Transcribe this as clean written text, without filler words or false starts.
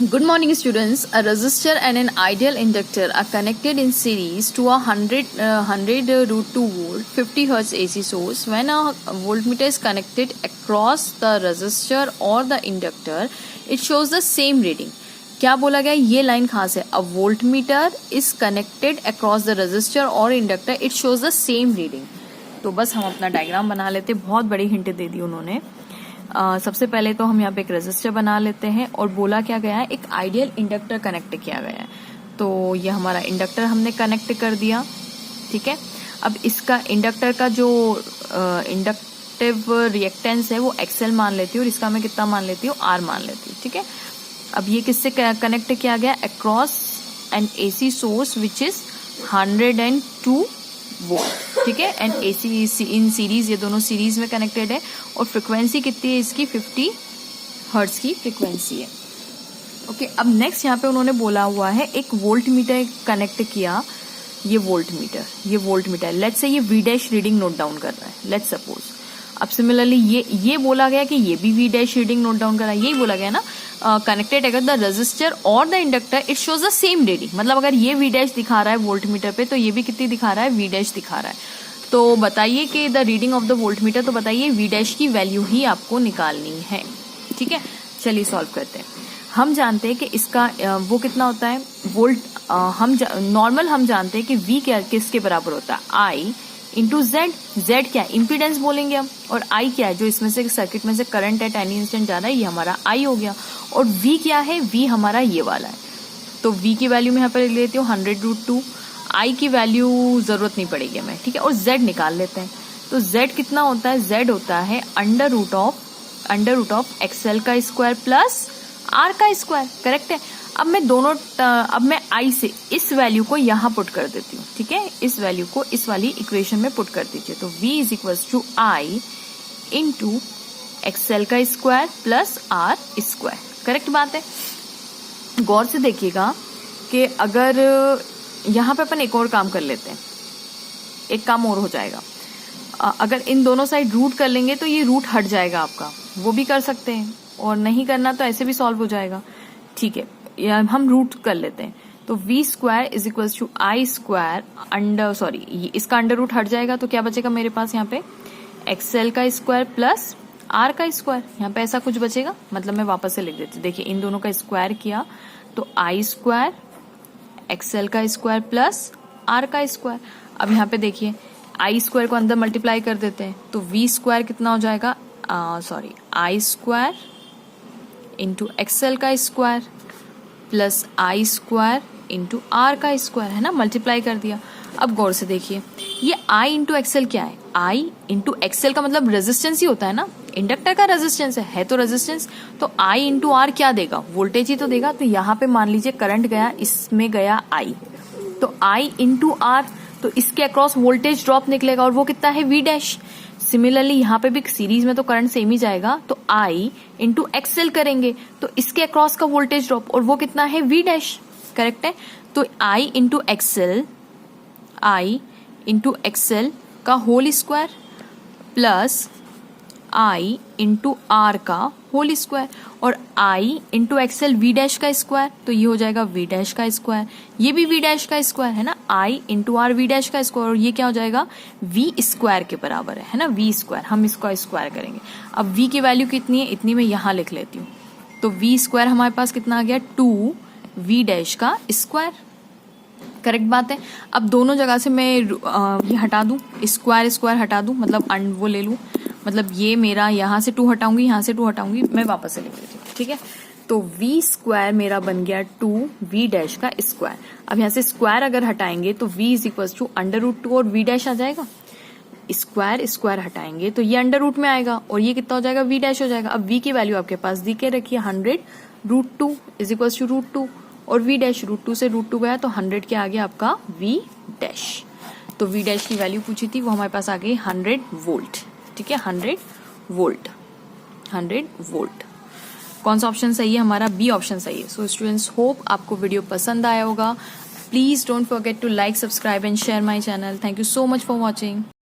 Good morning, students. A resistor and an ideal inductor are connected in series to a 100 root 2 volt 50 hertz AC source. When a voltmeter is connected across the resistor or the inductor, it shows the same reading. क्या बोला गया, ये line कहाँ से? A voltmeter is connected across the resistor or inductor. It shows the same reading. तो बस हम अपना डायग्राम बना लेते. बहुत बड़ी हिंट दे दी उन्होंने. सबसे पहले तो हम यहाँ पे एक रेजिस्टर बना लेते हैं और बोला क्या गया है, एक आइडियल इंडक्टर कनेक्ट किया गया है. तो ये हमारा इंडक्टर हमने कनेक्ट कर दिया. ठीक है, अब इसका इंडक्टर का जो इंडक्टिव रिएक्टेंस है वो एक्सएल मान लेती हूँ और इसका मैं कितना मान लेती हूँ, आर मान लेती हूँ. ठीक है, अब ये किससे कनेक्ट किया गया, across N AC source which is 102 volt. ठीक है, एंड एसी इन सीरीज, ये दोनों सीरीज में कनेक्टेड है और फ्रिक्वेंसी कितनी है इसकी, 50 हर्ट्ज की फ्रिक्वेंसी है. ओके, अब नेक्स्ट यहाँ पे उन्होंने बोला हुआ है एक वोल्ट मीटर कनेक्ट किया. ये वोल्ट मीटर लेट्स से ये V dash reading note down कर रहा है, लेट्स सपोज. अब सिमिलरली ये बोला गया कि ये भी V dash reading note down कर रहा है. यही बोला गया ना, कनेक्टेड अगर द रेजिस्टर और the inductor it shows the same reading. मतलब अगर ये वी डैश दिखा रहा है वोल्ट मीटर पे तो ये भी कितनी दिखा रहा है, वी डैश दिखा रहा है. तो बताइए कि the reading of the volt meter, तो बताइए वी डैश की वैल्यू ही आपको निकालनी है. ठीक है, चलिए सॉल्व करते हैं. हम जानते हैं कि इसका वो कितना होता है वोल्ट, नॉर्मल हम जानते हैं कि वी क्या किसके बराबर होता है, आई इंटू जेड. जेड क्या है, इम्पीडेंस बोलेंगे हम, और आई क्या है, जो इसमें से सर्किट में से करंट है टाइनी इंस्टेंट जा रहा है, ये हमारा आई हो गया. और वी क्या है, वी हमारा ये वाला है. तो वी की वैल्यू मैं यहाँ पर लिख लेती हूँ 100√2. आई की वैल्यू जरूरत नहीं पड़ेगी हमें. ठीक है, और जेड निकाल लेते हैं. तो जेड कितना होता है, जेड होता है अंडर रूट ऑफ एक्सएल का स्क्वायर प्लस आर का स्क्वायर. करेक्ट है. अब मैं आई से इस वैल्यू को यहाँ पुट कर देती हूँ. ठीक है, इस वैल्यू को इस वाली इक्वेशन में पुट कर दीजिए. तो v is equals to I into XL का square plus R square. Correct बात है. गौर से देखिएगा कि अगर यहाँ पे अपन एक और काम कर लेते हैं, एक काम और हो जाएगा. अगर इन दोनों साइड रूट कर लेंगे तो ये रूट हट जाएगा आपका, वो भी कर सकते हैं, और नहीं करना तो ऐसे भी सॉल्व हो जाएगा. ठीक है, हम रूट कर लेते हैं. तो V square is equals to I square इसका अंडर रूट हट जाएगा तो क्या बचेगा मेरे पास यहाँ पे, एक्सएल का स्क्वायर प्लस आर का स्क्वायर. यहाँ पे ऐसा कुछ बचेगा, मतलब मैं वापस से लिख देती हूँ. देखिए इन दोनों का स्क्वायर किया तो आई स्क्वायर एक्सएल का स्क्वायर प्लस आर का स्क्वायर. अब यहाँ पे देखिए आई स्क्वायर को अंदर मल्टीप्लाई कर देते हैं तो वी स्क्वायर कितना हो जाएगा, आई स्क्वायर इंटू एक्सएल का square plus I square into R का स्क्वायर, है ना, मल्टीप्लाई कर दिया. अब गौर से देखिए ये आई इंटू एक्सएल क्या है, आई इंटू एक्सएल का मतलब रेजिस्टेंस ही होता है ना, इंडक्टर का रेजिस्टेंस है तो रेजिस्टेंस. तो आई इंटू आर क्या देगा, वोल्टेज ही तो देगा. तो यहाँ पे मान लीजिए करंट गया, इसमें गया आई, तो आई इंटू आर, तो इसके अक्रॉस वोल्टेज ड्रॉप निकलेगा और वो कितना है, वी डैश. सिमिलरली यहाँ पे भी सीरीज में तो करंट सेम ही जाएगा, तो आई इंटू एक्सएल करेंगे तो इसके अक्रॉस का वोल्टेज ड्रॉप, और वो कितना है, वी डैश. करेक्ट है. तो आई इंटू एक्सएल का whole square plus I into R का होल स्क्वायर, और I into XL V dash का स्क्वायर, तो ये हो जाएगा वी डैश का स्क्वायर. ये भी वी डैश का स्क्वायर है ना, आई इंटू आर वी डैश का स्क्वायर, और ये क्या हो जाएगा, वी स्क्वायर के बराबर है ना, वी स्क्वायर. हम इसको स्क्वायर करेंगे. अब वी की वैल्यू कितनी है, इतनी मैं यहाँ लिख लेती हूँ. तो वी स्क्वायर हमारे पास कितना आ गया, 2 वी डैश का स्क्वायर. करेक्ट बात है. अब दोनों जगह से मैं ये हटा दूं, स्क्वायर हटा दूं, मतलब वो ले लूं, मतलब ये मेरा यहाँ से 2 हटाऊंगी, यहाँ से 2 हटाऊंगी, मैं वापस से लिख लेती हूँ. ठीक है, तो वी स्क्वायर मेरा बन गया 2 वी डैश का स्क्वायर. अब यहाँ से स्क्वायर अगर हटाएंगे तो V is equal to under root 2 और वी डैश आ जाएगा. स्क्वायर हटाएंगे तो ये अंडर रूट में आएगा और ये कितना हो जाएगा, वी डैश हो जाएगा. अब वी की वैल्यू आपके पास दी के रखिए 100√2 इज इक्वल टू √2, और वी डैश √2 से √2 गया तो 100 क्या आ गया आपका, वी डैश. तो वी डैश की वैल्यू पूछी थी वो हमारे पास आ गई 100 वोल्ट. ठीक है, 100 वोल्ट. कौन सा ऑप्शन सही है हमारा, बी ऑप्शन सही है. सो स्टूडेंट्स, होप आपको वीडियो पसंद आया होगा. Please don't forget to like, subscribe and share my channel. Thank you so much for watching.